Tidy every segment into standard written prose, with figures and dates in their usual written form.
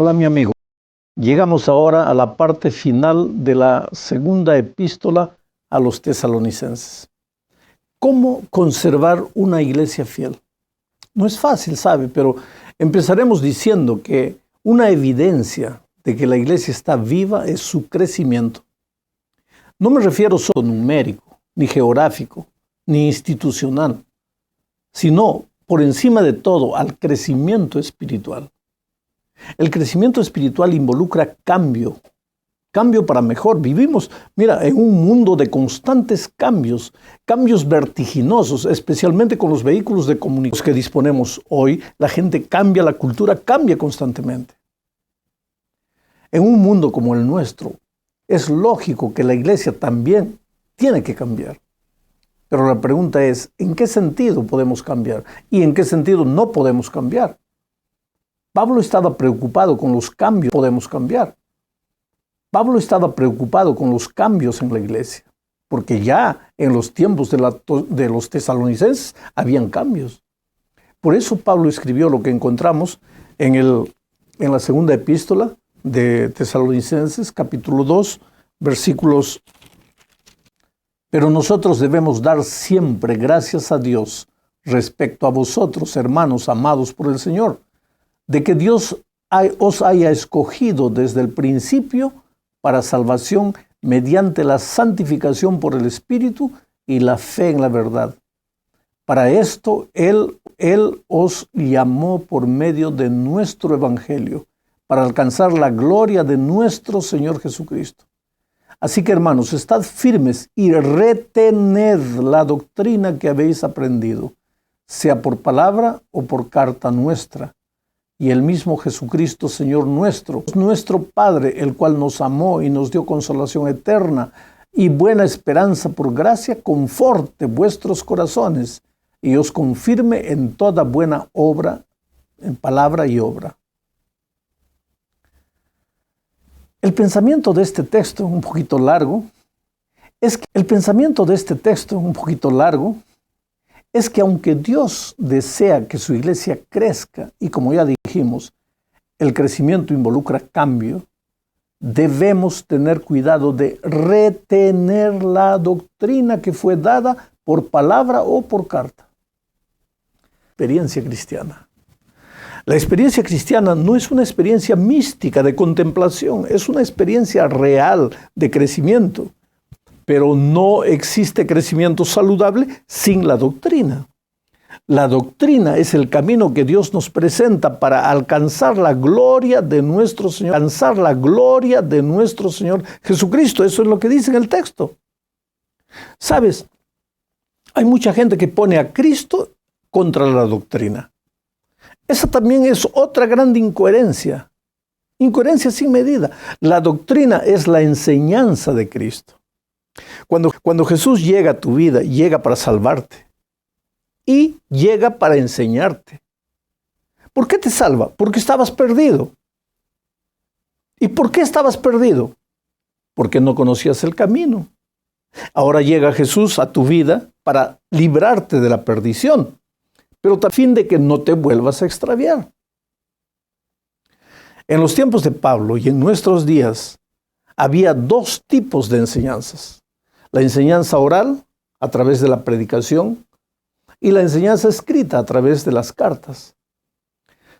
Hola mi amigo, llegamos ahora a la parte final de la segunda epístola a los tesalonicenses. ¿Cómo conservar una iglesia fiel? No es fácil, ¿sabe? Pero empezaremos diciendo que una evidencia de que la iglesia está viva es su crecimiento. No me refiero solo numérico, ni geográfico, ni institucional, sino por encima de todo al crecimiento espiritual. El crecimiento espiritual involucra cambio para mejor. Vivimos, mira, en un mundo de constantes cambios vertiginosos, especialmente con los vehículos de comunicación que disponemos hoy. La gente cambia, la cultura cambia constantemente. En un mundo como el nuestro, es lógico que la iglesia también tiene que cambiar. Pero la pregunta es, ¿en qué sentido podemos cambiar? ¿Y en qué sentido no podemos cambiar? Pablo estaba preocupado con los cambios que podemos cambiar. Pablo estaba preocupado con los cambios en la iglesia, porque ya en los tiempos de los tesalonicenses habían cambios. Por eso Pablo escribió lo que encontramos en la segunda epístola de Tesalonicenses, capítulo 2, versículos. Pero nosotros debemos dar siempre gracias a Dios respecto a vosotros, hermanos amados por el Señor, de que Dios os haya escogido desde el principio para salvación mediante la santificación por el Espíritu y la fe en la verdad. Para esto Él os llamó por medio de nuestro Evangelio, para alcanzar la gloria de nuestro Señor Jesucristo. Así que, hermanos, estad firmes y retened la doctrina que habéis aprendido, sea por palabra o por carta nuestra. Y el mismo Jesucristo, Señor nuestro Padre, el cual nos amó y nos dio consolación eterna y buena esperanza por gracia, conforte vuestros corazones y os confirme en toda buena obra, en palabra y obra. El pensamiento de este texto, un poquito largo, es que aunque Dios desea que su iglesia crezca, y como ya dijimos, el crecimiento involucra cambio, debemos tener cuidado de retener la doctrina que fue dada por palabra o por carta. Experiencia cristiana. La experiencia cristiana no es una experiencia mística de contemplación, es una experiencia real de crecimiento. Pero no existe crecimiento saludable sin la doctrina. La doctrina es el camino que Dios nos presenta para alcanzar la gloria de nuestro Señor, Jesucristo. Eso es lo que dice en el texto. ¿Sabes? Hay mucha gente que pone a Cristo contra la doctrina. Esa también es otra gran incoherencia. Incoherencia sin medida. La doctrina es la enseñanza de Cristo. Cuando Jesús llega a tu vida, llega para salvarte y llega para enseñarte. ¿Por qué te salva? Porque estabas perdido. ¿Y por qué estabas perdido? Porque no conocías el camino. Ahora llega Jesús a tu vida para librarte de la perdición, pero a fin de que no te vuelvas a extraviar. En los tiempos de Pablo y en nuestros días había dos tipos de enseñanzas. La enseñanza oral, a través de la predicación, y la enseñanza escrita, a través de las cartas.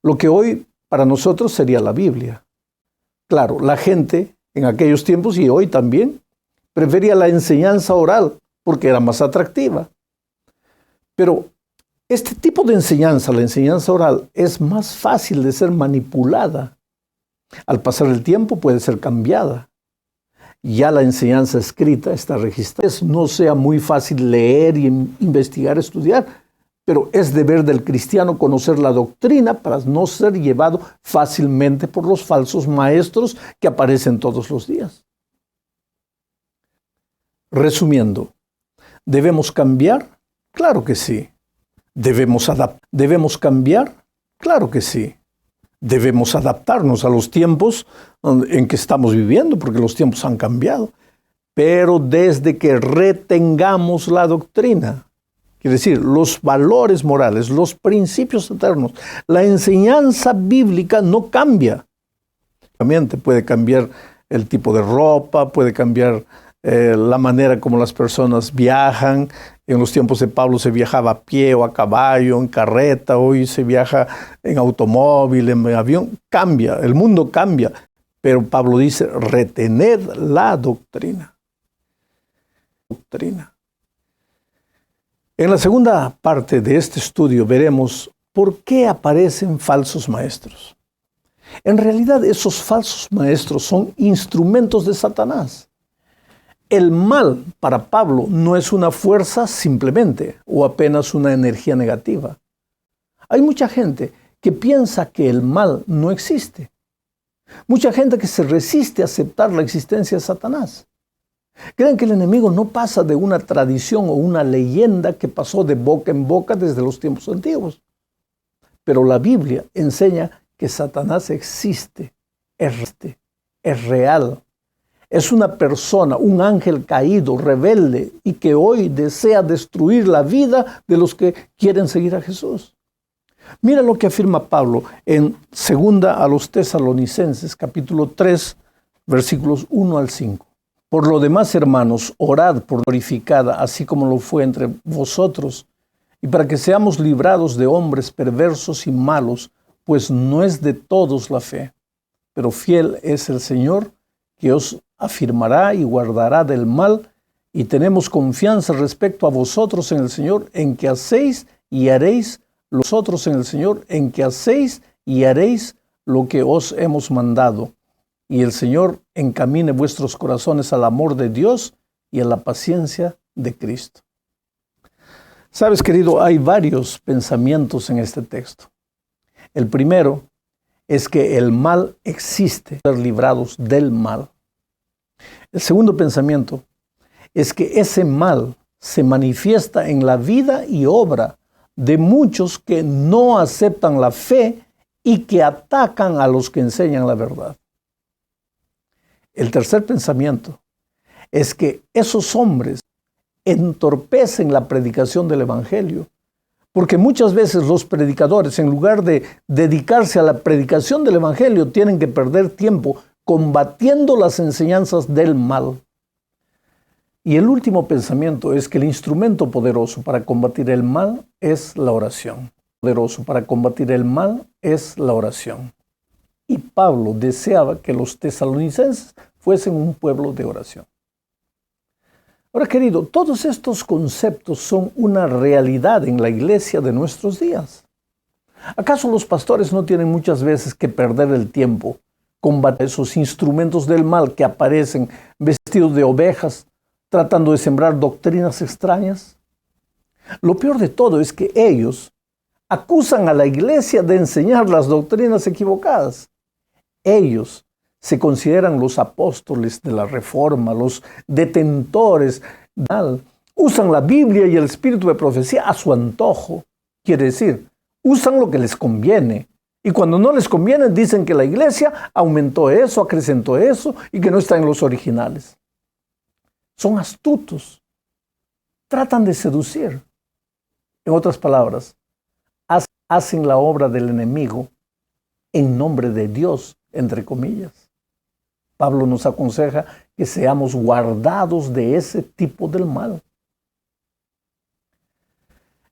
Lo que hoy para nosotros sería la Biblia. Claro, la gente en aquellos tiempos y hoy también prefería la enseñanza oral porque era más atractiva. Pero este tipo de enseñanza, la enseñanza oral, es más fácil de ser manipulada. Al pasar el tiempo puede ser cambiada. Ya la enseñanza escrita está registrada. No sea muy fácil leer y investigar, estudiar, pero es deber del cristiano conocer la doctrina para no ser llevado fácilmente por los falsos maestros que aparecen todos los días. Resumiendo, ¿debemos cambiar? Claro que sí. ¿Debemos cambiar? Claro que sí. Debemos adaptarnos a los tiempos en que estamos viviendo, porque los tiempos han cambiado. Pero desde que retengamos la doctrina, quiere decir, los valores morales, los principios eternos, la enseñanza bíblica no cambia. Puede cambiar el tipo de ropa, puede cambiar la manera como las personas viajan. En los tiempos de Pablo se viajaba a pie o a caballo, en carreta, hoy se viaja en automóvil, en avión. Cambia, el mundo cambia. Pero Pablo dice, retened la doctrina. En la segunda parte de este estudio veremos por qué aparecen falsos maestros. En realidad, esos falsos maestros son instrumentos de Satanás. El mal para Pablo no es una fuerza simplemente o apenas una energía negativa. Hay mucha gente que piensa que el mal no existe. Mucha gente que se resiste a aceptar la existencia de Satanás. Creen que el enemigo no pasa de una tradición o una leyenda que pasó de boca en boca desde los tiempos antiguos. Pero la Biblia enseña que Satanás existe, es real. Es una persona, un ángel caído, rebelde, y que hoy desea destruir la vida de los que quieren seguir a Jesús. Mira lo que afirma Pablo en 2 a los Tesalonicenses, capítulo 3, versículos 1 al 5. Por lo demás, hermanos, orad por glorificada, así como lo fue entre vosotros, y para que seamos librados de hombres perversos y malos, pues no es de todos la fe. Pero fiel es el Señor, que os afirmará y guardará del mal, y tenemos confianza respecto a vosotros en el Señor, en que hacéis y haréis vosotros en el Señor, en que hacéis y haréis lo que os hemos mandado. Y el Señor encamine vuestros corazones al amor de Dios y a la paciencia de Cristo. Sabes, querido, hay varios pensamientos en este texto. El primero es que el mal existe, ser librados del mal. El segundo pensamiento es que ese mal se manifiesta en la vida y obra de muchos que no aceptan la fe y que atacan a los que enseñan la verdad. El tercer pensamiento es que esos hombres entorpecen la predicación del Evangelio, porque muchas veces los predicadores, en lugar de dedicarse a la predicación del Evangelio, tienen que perder tiempo combatiendo las enseñanzas del mal. Y el último pensamiento es que el instrumento poderoso para combatir el mal es la oración. Poderoso para combatir el mal es la oración. Y Pablo deseaba que los tesalonicenses fuesen un pueblo de oración. Ahora, querido, todos estos conceptos son una realidad en la iglesia de nuestros días. ¿Acaso los pastores no tienen muchas veces que perder el tiempo combatir esos instrumentos del mal que aparecen vestidos de ovejas, tratando de sembrar doctrinas extrañas? Lo peor de todo es que ellos acusan a la iglesia de enseñar las doctrinas equivocadas. Ellos se consideran los apóstoles de la Reforma, los detentores. Usan la Biblia y el espíritu de profecía a su antojo. Quiere decir, usan lo que les conviene. Y cuando no les conviene, dicen que la iglesia aumentó eso, acrecentó eso y que no está en los originales. Son astutos. Tratan de seducir. En otras palabras, hacen la obra del enemigo en nombre de Dios, entre comillas. Pablo nos aconseja que seamos guardados de ese tipo del mal.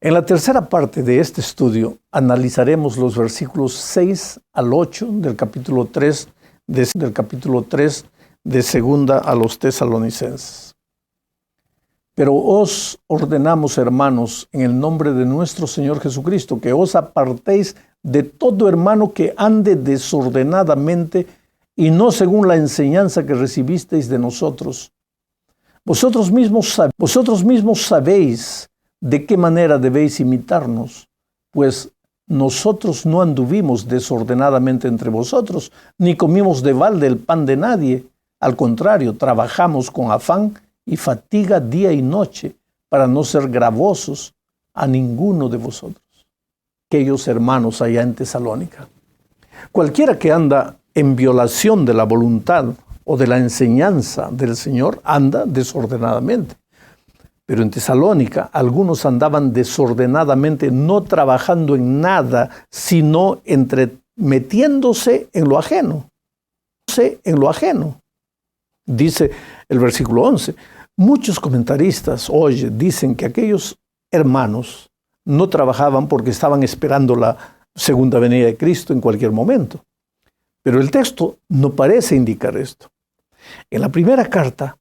En la tercera parte de este estudio analizaremos los versículos 6 al 8 del capítulo 3 de 2 a los Tesalonicenses. Pero os ordenamos, hermanos, en el nombre de nuestro Señor Jesucristo, que os apartéis de todo hermano que ande desordenadamente y no según la enseñanza que recibisteis de nosotros. Vosotros mismos sabéis de qué manera debéis imitarnos, pues nosotros no anduvimos desordenadamente entre vosotros, ni comimos de balde el pan de nadie. Al contrario, trabajamos con afán y fatiga día y noche para no ser gravosos a ninguno de vosotros. Aquellos hermanos allá en Tesalónica. Cualquiera que anda en violación de la voluntad o de la enseñanza del Señor anda desordenadamente. Pero en Tesalónica algunos andaban desordenadamente, no trabajando en nada, sino metiéndose en lo ajeno. en lo ajeno. Dice el versículo 11. Muchos comentaristas hoy dicen que aquellos hermanos no trabajaban porque estaban esperando la segunda venida de Cristo en cualquier momento. Pero el texto no parece indicar esto. En la primera carta,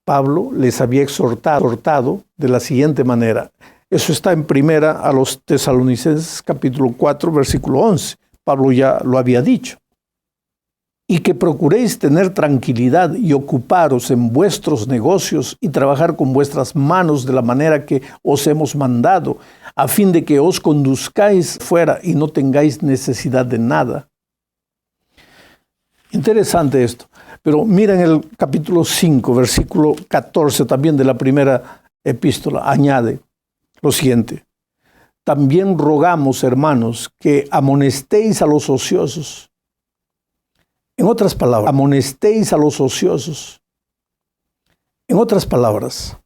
Pablo les había exhortado de la siguiente manera. Eso está en primera a los Tesalonicenses capítulo 4, versículo 11. Pablo ya lo había dicho. Y que procuréis tener tranquilidad y ocuparos en vuestros negocios y trabajar con vuestras manos de la manera que os hemos mandado, a fin de que os conduzcáis fuera y no tengáis necesidad de nada. Interesante esto. Pero miren el capítulo 5, versículo 14 también de la primera epístola, añade lo siguiente. También rogamos, hermanos, que amonestéis a los ociosos. En otras palabras, amonestéis a los ociosos. En otras palabras,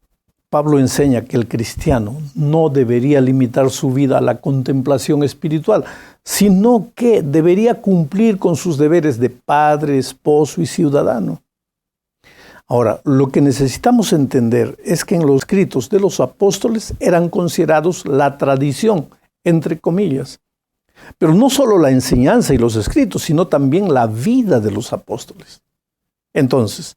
Pablo enseña que el cristiano no debería limitar su vida a la contemplación espiritual, sino que debería cumplir con sus deberes de padre, esposo y ciudadano. Ahora, lo que necesitamos entender es que en los escritos de los apóstoles eran considerados la tradición, entre comillas. Pero no solo la enseñanza y los escritos, sino también la vida de los apóstoles. Entonces,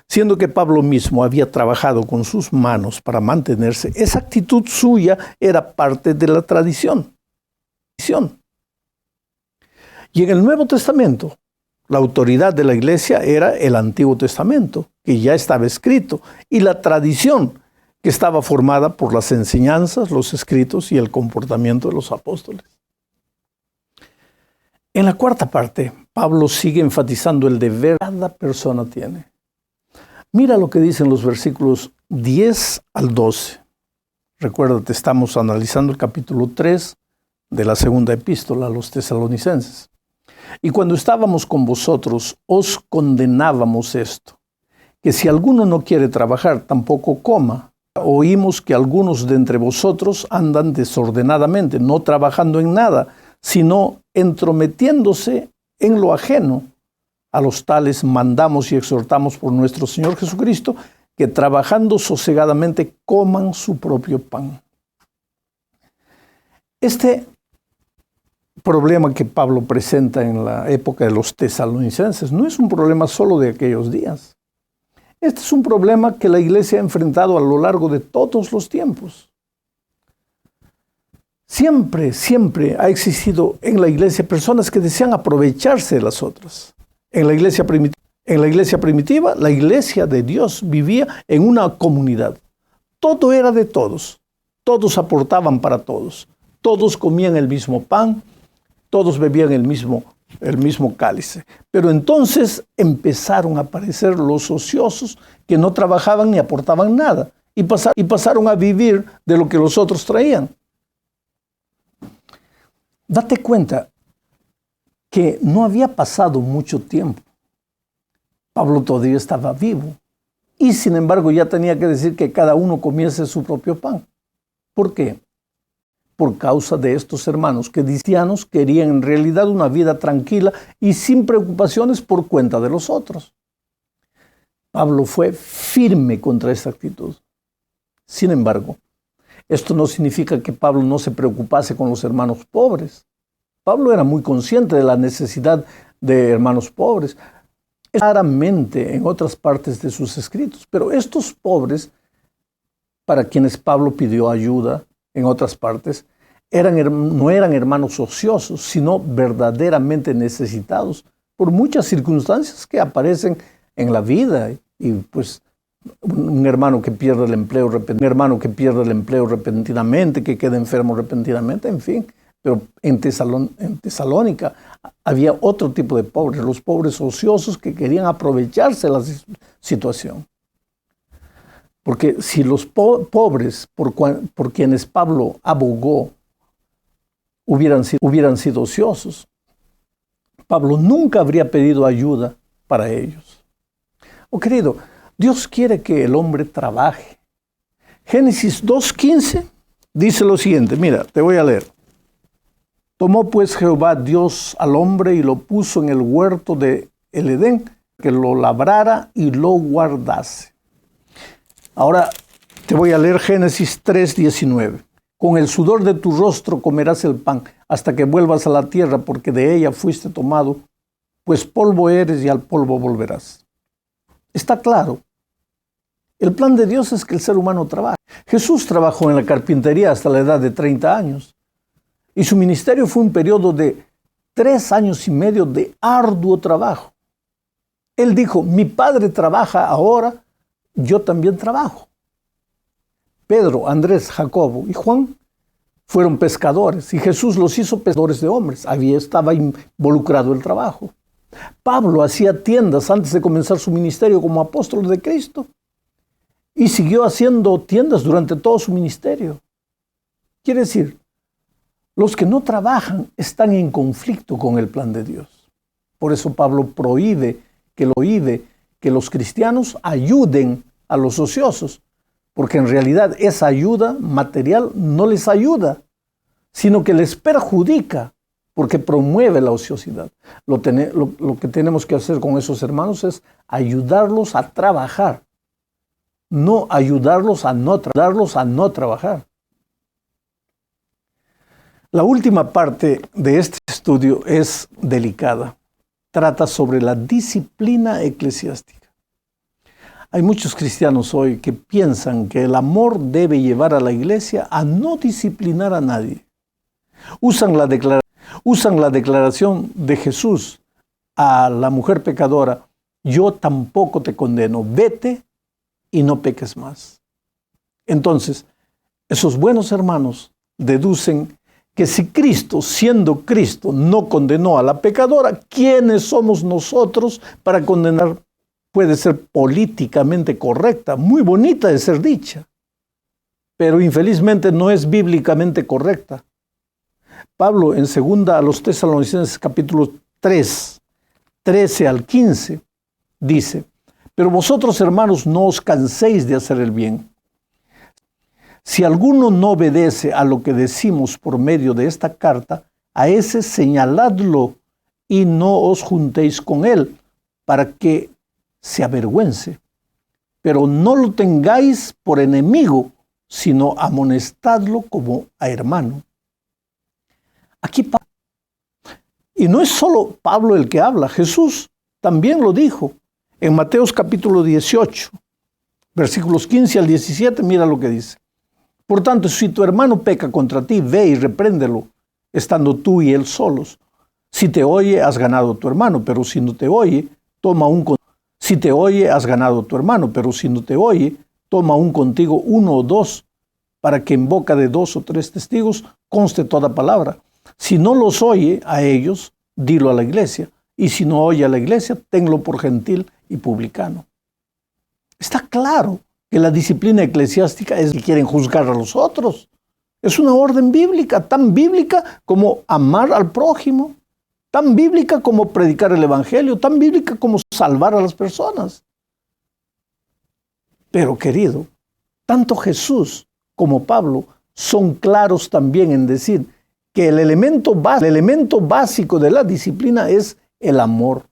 siendo que Pablo mismo había trabajado con sus manos para mantenerse, esa actitud suya era parte de la tradición. Y en el Nuevo Testamento, la autoridad de la iglesia era el Antiguo Testamento, que ya estaba escrito, y la tradición, que estaba formada por las enseñanzas, los escritos y el comportamiento de los apóstoles. En la cuarta parte, Pablo sigue enfatizando el deber que cada persona tiene. Mira lo que dicen los versículos 10 al 12. Recuérdate, estamos analizando el capítulo 3 de la segunda epístola a los tesalonicenses. Y cuando estábamos con vosotros, os condenábamos esto, que si alguno no quiere trabajar, tampoco coma. Oímos que algunos de entre vosotros andan desordenadamente, no trabajando en nada, sino entrometiéndose en lo ajeno. A los tales mandamos y exhortamos por nuestro Señor Jesucristo, que trabajando sosegadamente coman su propio pan. Este problema que Pablo presenta en la época de los tesalonicenses no es un problema solo de aquellos días. Este es un problema que la iglesia ha enfrentado a lo largo de todos los tiempos. Siempre ha existido en la iglesia personas que desean aprovecharse de las otras. En la iglesia primitiva, la iglesia de Dios vivía en una comunidad. Todo era de todos. Todos aportaban para todos. Todos comían el mismo pan. Todos bebían el mismo cálice. Pero entonces empezaron a aparecer los ociosos que no trabajaban ni aportaban nada. Y pasaron a vivir de lo que los otros traían. Date cuenta que no había pasado mucho tiempo. Pablo todavía estaba vivo. Y sin embargo ya tenía que decir que cada uno comiese su propio pan. ¿Por qué? Por causa de estos hermanos que cristianos querían en realidad una vida tranquila y sin preocupaciones por cuenta de los otros. Pablo fue firme contra esta actitud. Sin embargo, esto no significa que Pablo no se preocupase con los hermanos pobres. Pablo era muy consciente de la necesidad de hermanos pobres, claramente en otras partes de sus escritos. Pero estos pobres, para quienes Pablo pidió ayuda en otras partes, no eran hermanos ociosos, sino verdaderamente necesitados por muchas circunstancias que aparecen en la vida. Y pues un hermano que pierde el empleo repentinamente, que queda enfermo repentinamente, en fin. Pero en Tesalónica había otro tipo de pobres, los pobres ociosos que querían aprovecharse de la situación. Porque si los pobres por quienes Pablo abogó hubieran sido ociosos, Pablo nunca habría pedido ayuda para ellos. Oh, querido, Dios quiere que el hombre trabaje. Génesis 2:15 dice lo siguiente, mira, te voy a leer. Tomó pues Jehová Dios al hombre y lo puso en el huerto de el Edén que lo labrara y lo guardase. Ahora te voy a leer Génesis 3:19. Con el sudor de tu rostro comerás el pan hasta que vuelvas a la tierra, porque de ella fuiste tomado, pues polvo eres y al polvo volverás. Está claro. El plan de Dios es que el ser humano trabaje. Jesús trabajó en la carpintería hasta la edad de 30 años. Y su ministerio fue un periodo de 3 años y medio de arduo trabajo. Él dijo, mi padre trabaja ahora, yo también trabajo. Pedro, Andrés, Jacobo y Juan fueron pescadores y Jesús los hizo pescadores de hombres. Ahí estaba involucrado el trabajo. Pablo hacía tiendas antes de comenzar su ministerio como apóstol de Cristo y siguió haciendo tiendas durante todo su ministerio. Quiere decir, los que no trabajan están en conflicto con el plan de Dios. Por eso Pablo prohíbe que los cristianos ayuden a los ociosos, porque en realidad esa ayuda material no les ayuda, sino que les perjudica, porque promueve la ociosidad. Lo que tenemos que hacer con esos hermanos es ayudarlos a trabajar, no ayudarlos a no trabajar. La última parte de este estudio es delicada. Trata sobre la disciplina eclesiástica. Hay muchos cristianos hoy que piensan que el amor debe llevar a la iglesia a no disciplinar a nadie. Usan la declaración de Jesús a la mujer pecadora, yo tampoco te condeno, vete y no peques más. Entonces, esos buenos hermanos deducen que si Cristo, siendo Cristo, no condenó a la pecadora, ¿quiénes somos nosotros para condenar? Puede ser políticamente correcta, muy bonita de ser dicha, pero infelizmente no es bíblicamente correcta. Pablo en 2 a los Tesalonicenses capítulo 3, 13 al 15, dice, pero vosotros hermanos no os canséis de hacer el bien. Si alguno no obedece a lo que decimos por medio de esta carta, a ese señaladlo y no os juntéis con él, para que se avergüence. Pero no lo tengáis por enemigo, sino amonestadlo como a hermano. Aquí y no es solo Pablo el que habla, Jesús también lo dijo. En Mateo capítulo 18, versículos 15 al 17, mira lo que dice. Por tanto, si tu hermano peca contra ti, ve y repréndelo, estando tú y él solos. Si te oye, has ganado a tu hermano, pero si no te oye, toma un contigo. Si te oye, has ganado a tu hermano, pero si no te oye, toma un contigo, 1 o 2, para que en boca de 2 o 3 testigos conste toda palabra. Si no los oye a ellos, dilo a la iglesia. Y si no oye a la iglesia, tenlo por gentil y publicano. Está claro que la disciplina eclesiástica es que quieren juzgar a los otros. Es una orden bíblica, tan bíblica como amar al prójimo, tan bíblica como predicar el evangelio, tan bíblica como salvar a las personas. Pero querido, tanto Jesús como Pablo son claros también en decir que el elemento básico de la disciplina es el amor.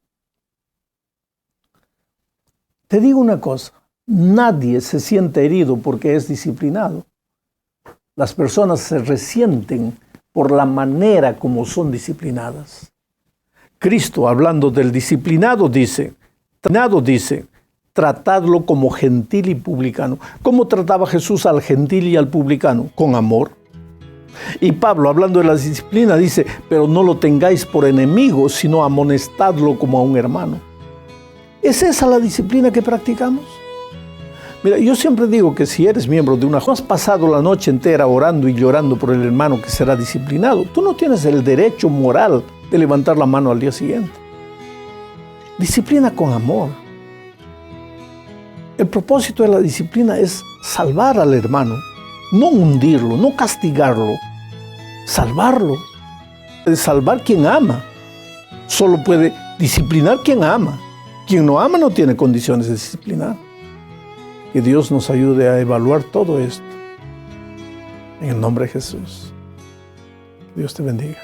Te digo una cosa, nadie se siente herido porque es disciplinado. Las personas se resienten por la manera como son disciplinadas. Cristo, hablando del disciplinado, dice, tratadlo como gentil y publicano. ¿Cómo trataba Jesús al gentil y al publicano? Con amor. Y Pablo, hablando de la disciplina, dice, pero no lo tengáis por enemigo, sino amonestadlo como a un hermano. ¿Es esa la disciplina que practicamos? Mira, yo siempre digo que si eres miembro de una has pasado la noche entera orando y llorando por el hermano que será disciplinado, tú no tienes el derecho moral de levantar la mano al día siguiente. Disciplina con amor. El propósito de la disciplina es salvar al hermano, no hundirlo, no castigarlo, salvarlo. Salvar quien ama. Solo puede disciplinar quien ama. Quien no ama no tiene condiciones de disciplinar. Que Dios nos ayude a evaluar todo esto. En el nombre de Jesús. Dios te bendiga.